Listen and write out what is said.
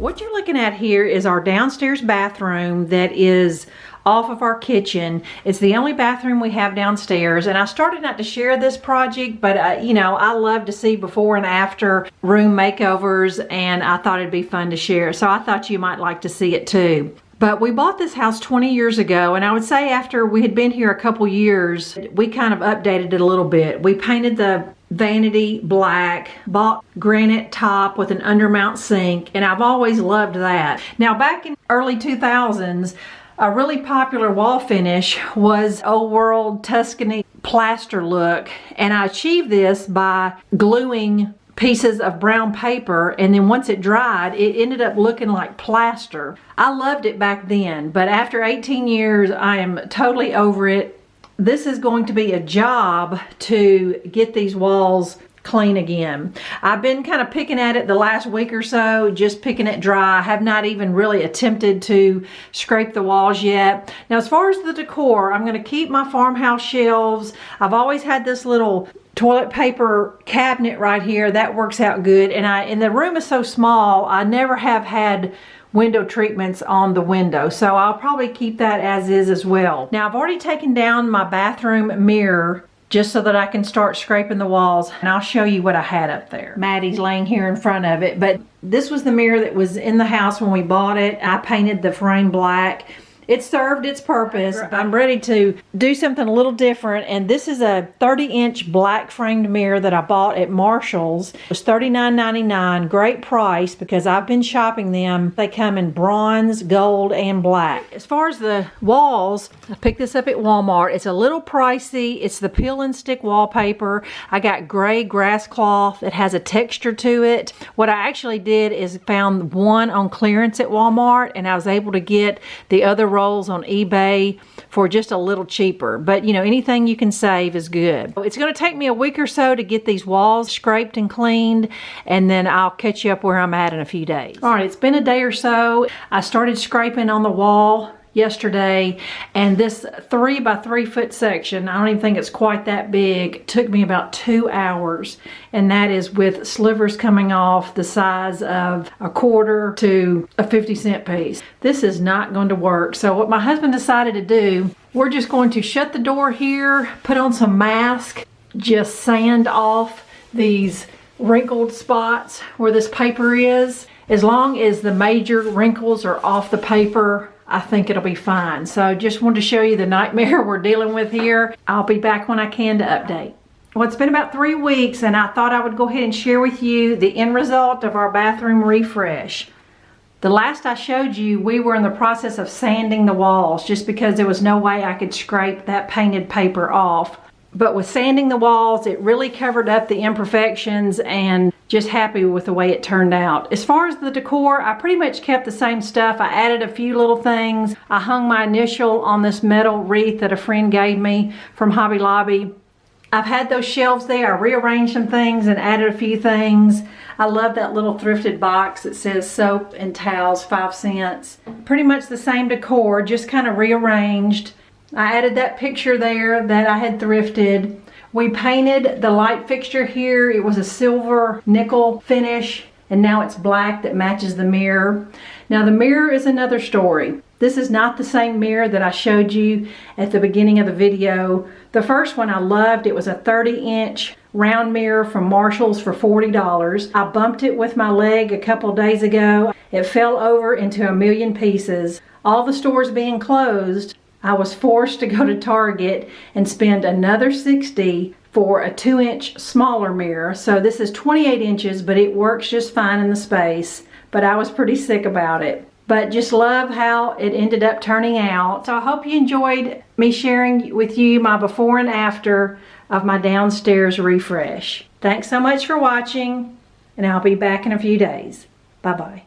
What you're looking at here is our downstairs bathroom that is off of our kitchen. It's the only bathroom we have downstairs, and I started not to share this project, but you know, I love to see before and after room makeovers, and I thought it'd be fun to share, so I thought you might like to see it too. But we bought this house 20 years ago, and I would say after we had been here a couple years, we kind of updated it a little bit. We painted the vanity black, bought granite top with an undermount sink, and I've always loved that. Now, back in early 2000s, a really popular wall finish was old world Tuscany plaster look, and I achieved this by gluing pieces of brown paper, and then once it dried, it ended up looking like plaster. I loved it back then, but after 18 years, I am totally over it. This is going to be a job to get these walls clean again. I've been kind of picking at it the last week or so, just picking it dry. I have not even really attempted to scrape the walls yet. Now, as far as the decor, I'm going to keep my farmhouse shelves. I've always had this little toilet paper cabinet right here. That works out good. And the room is so small, I never have had window treatments on the window, so I'll probably keep that as is as well. Now, I've already taken down my bathroom mirror just so that I can start scraping the walls, and I'll show you what I had up there. Maddie's laying here in front of it, but this was the mirror that was in the house when we bought it. I painted the frame black. It served its purpose. I'm ready to do something a little different, and this is a 30-inch black framed mirror that I bought at Marshall's. It was $39.99, great price because I've been shopping them. They come in bronze, gold, and black. As far as the walls, I picked this up at Walmart. It's a little pricey. It's the peel and stick wallpaper. I got gray grass cloth. It has a texture to it. What I actually did is found one on clearance at Walmart, and I was able to get the other rolls on eBay for just a little cheaper, but you know, anything you can save is good. It's going to take me a week or so to get these walls scraped and cleaned, and then I'll catch you up where I'm at in a few days. All right, it's been a day or so. I started scraping on the wall yesterday, and this 3 by 3 foot section, I don't even think it's quite that big, took me about 2 hours, and that is with slivers coming off the size of a quarter to a 50-cent piece. This is not going to work. So what my husband decided to do, we're just going to shut the door here, put on some mask, just sand off these wrinkled spots where this paper is. As long as the major wrinkles are off the paper, I think it'll be fine. So just wanted to show you the nightmare we're dealing with here. I'll be back when I can to update. Well, it's been about 3 weeks, and I thought I would go ahead and share with you the end result of our bathroom refresh. The last I showed you, we were in the process of sanding the walls just because there was no way I could scrape that painted paper off. But with sanding the walls, it really covered up the imperfections, and just happy with the way it turned out. As far as the decor, I pretty much kept the same stuff. I added a few little things. I hung my initial on this metal wreath that a friend gave me from Hobby Lobby. I've had those shelves there. I rearranged some things and added a few things. I love that little thrifted box that says soap and towels, 5 cents. Pretty much the same decor, just kind of rearranged. I added that picture there that I had thrifted. We painted the light fixture here. It was a silver nickel finish, and now it's black that matches the mirror. Now the mirror is another story. This is not the same mirror that I showed you at the beginning of the video. The first one I loved. It was a 30-inch round mirror from Marshall's for $40. I bumped it with my leg a couple days ago. It fell over into a million pieces. All the stores being closed, I was forced to go to Target and spend another $60 for a 2-inch smaller mirror. So this is 28 inches, but it works just fine in the space. But I was pretty sick about it. But just love how it ended up turning out. So I hope you enjoyed me sharing with you my before and after of my downstairs refresh. Thanks so much for watching, and I'll be back in a few days. Bye-bye.